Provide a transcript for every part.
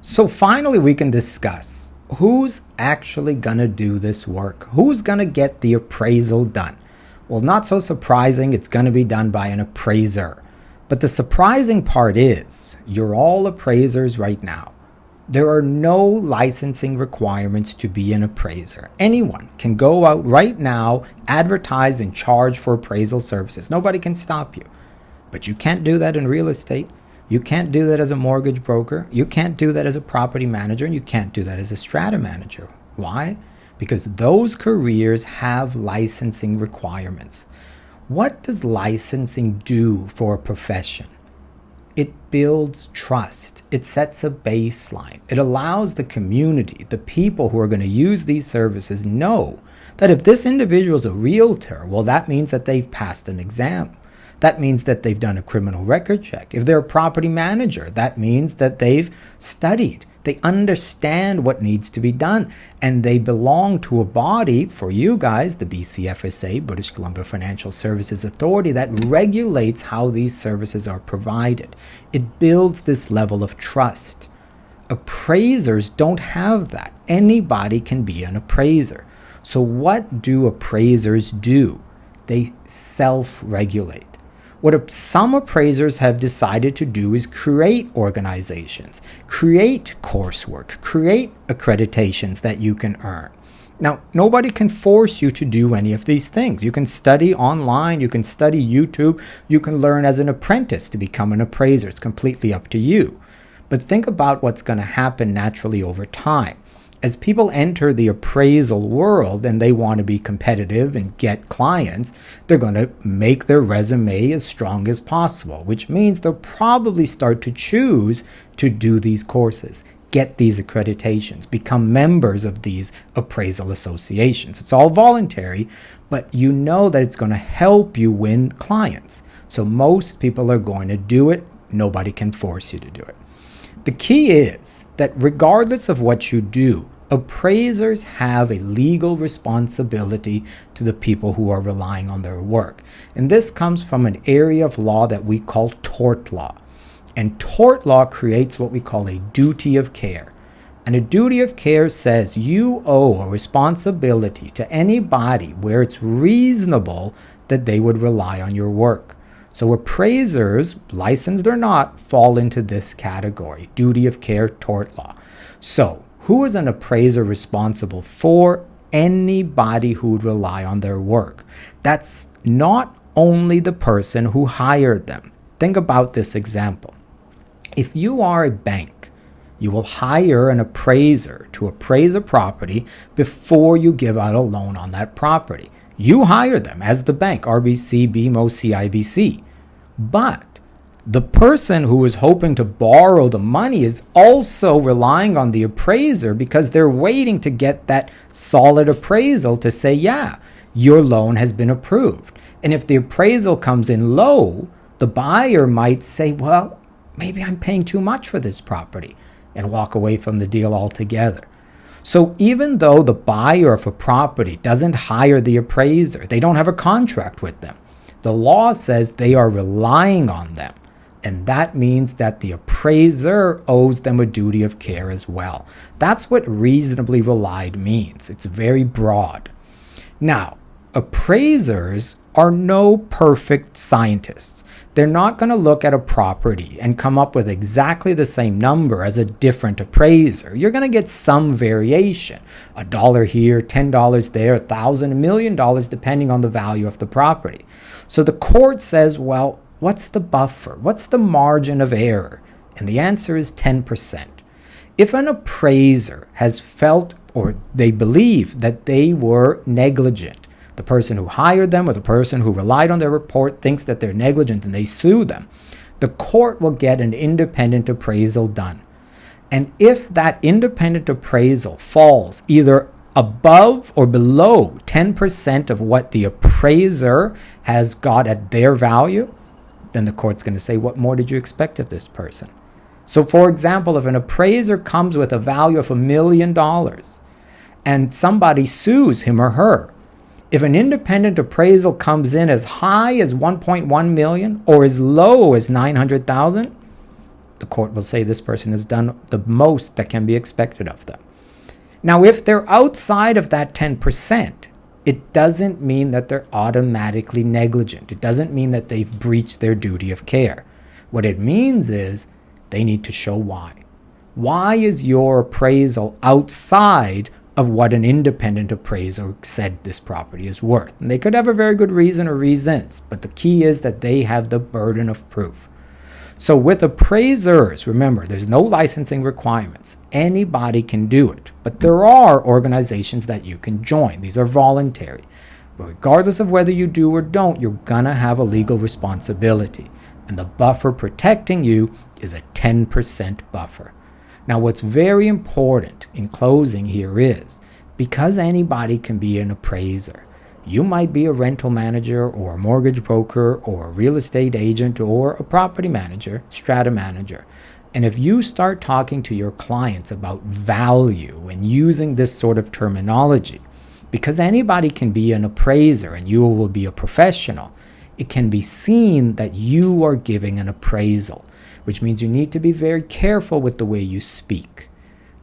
So finally, we can discuss who's actually going to do this work. Who's going to get the appraisal done? Well, not so surprising, it's going to be done by an appraiser. But the surprising part is, you're all appraisers right now. There are no licensing requirements to be an appraiser. Anyone can go out right now, advertise and charge for appraisal services. Nobody can stop you. But you can't do that in real estate. You can't do that as a mortgage broker. You can't do that as a property manager. And you can't do that as a strata manager. Why? Because those careers have licensing requirements. What does licensing do for a profession? It builds trust. It sets a baseline. It allows the community, the people who are going to use these services, know that if this individual is a realtor, well, that means that they've passed an exam. That means that they've done a criminal record check. If they're a property manager, that means that they've studied. They understand what needs to be done. And they belong to a body, for you guys, the BCFSA, British Columbia Financial Services Authority, that regulates how these services are provided. It builds this level of trust. Appraisers don't have that. Anybody can be an appraiser. So what do appraisers do? They self-regulate. What some appraisers have decided to do is create organizations, create coursework, create accreditations that you can earn. Now, nobody can force you to do any of these things. You can study online, you can study YouTube, you can learn as an apprentice to become an appraiser. It's completely up to you. But think about what's going to happen naturally over time. As people enter the appraisal world and they want to be competitive and get clients, they're going to make their resume as strong as possible, which means they'll probably start to choose to do these courses, get these accreditations, become members of these appraisal associations. It's all voluntary, but you know that it's going to help you win clients. So most people are going to do it. Nobody can force you to do it. The key is that regardless of what you do, appraisers have a legal responsibility to the people who are relying on their work. And this comes from an area of law that we call tort law. And tort law creates what we call a duty of care. And a duty of care says you owe a responsibility to anybody where it's reasonable that they would rely on your work. So appraisers, licensed or not, fall into this category, duty of care, tort law. So who is an appraiser responsible for? Anybody who would rely on their work. That's not only the person who hired them. Think about this example. If you are a bank, you will hire an appraiser to appraise a property before you give out a loan on that property. You hire them as the bank, RBC, BMO, CIBC. But the person who is hoping to borrow the money is also relying on the appraiser because they're waiting to get that solid appraisal to say, yeah, your loan has been approved. And if the appraisal comes in low, the buyer might say, well, maybe I'm paying too much for this property, and walk away from the deal altogether. So even though the buyer of a property doesn't hire the appraiser, they don't have a contract with them, the law says they are relying on them. And that means that the appraiser owes them a duty of care as well. That's what reasonably relied means. It's very broad. Now, appraisers are no perfect scientists. They're not going to look at a property and come up with exactly the same number as a different appraiser. You're going to get some variation. $1 here, $10 there, $1,000, $1 million, depending on the value of the property. So the court says, well, what's the buffer? What's the margin of error? And the answer is 10%. If an appraiser has felt or they believe that they were negligent, the person who hired them or the person who relied on their report thinks that they're negligent and they sue them, the court will get an independent appraisal done. And if that independent appraisal falls either above or below 10% of what the appraiser has got at their value, then the court's going to say, what more did you expect of this person? So for example, if an appraiser comes with a value of $1 million and somebody sues him or her, if an independent appraisal comes in as high as 1.1 million or as low as 900,000, The court will say this person has done the most that can be expected of them. Now, if they're outside of that 10%, it doesn't mean that they're automatically negligent. It doesn't mean that they've breached their duty of care. What it means is they need to show why. Why is your appraisal outside of what an independent appraiser said this property is worth? And they could have a very good reason or reasons, but the key is that they have the burden of proof. So with appraisers, remember, there's no licensing requirements. Anybody can do it, but there are organizations that you can join. These are voluntary. But regardless of whether you do or don't, you're gonna have a legal responsibility. And the buffer protecting you is a 10% buffer. Now, what's very important in closing here is, because anybody can be an appraiser, you might be a rental manager or a mortgage broker or a real estate agent or a property manager, strata manager. And if you start talking to your clients about value and using this sort of terminology, because anybody can be an appraiser and you will be a professional, it can be seen that you are giving an appraisal, which means you need to be very careful with the way you speak.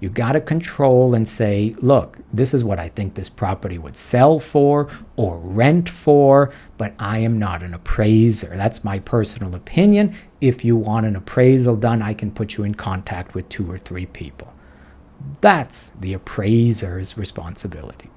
You got to control and say, look, this is what I think this property would sell for or rent for, but I am not an appraiser. That's my personal opinion. If you want an appraisal done, I can put you in contact with 2 or 3 people. That's the appraiser's responsibility.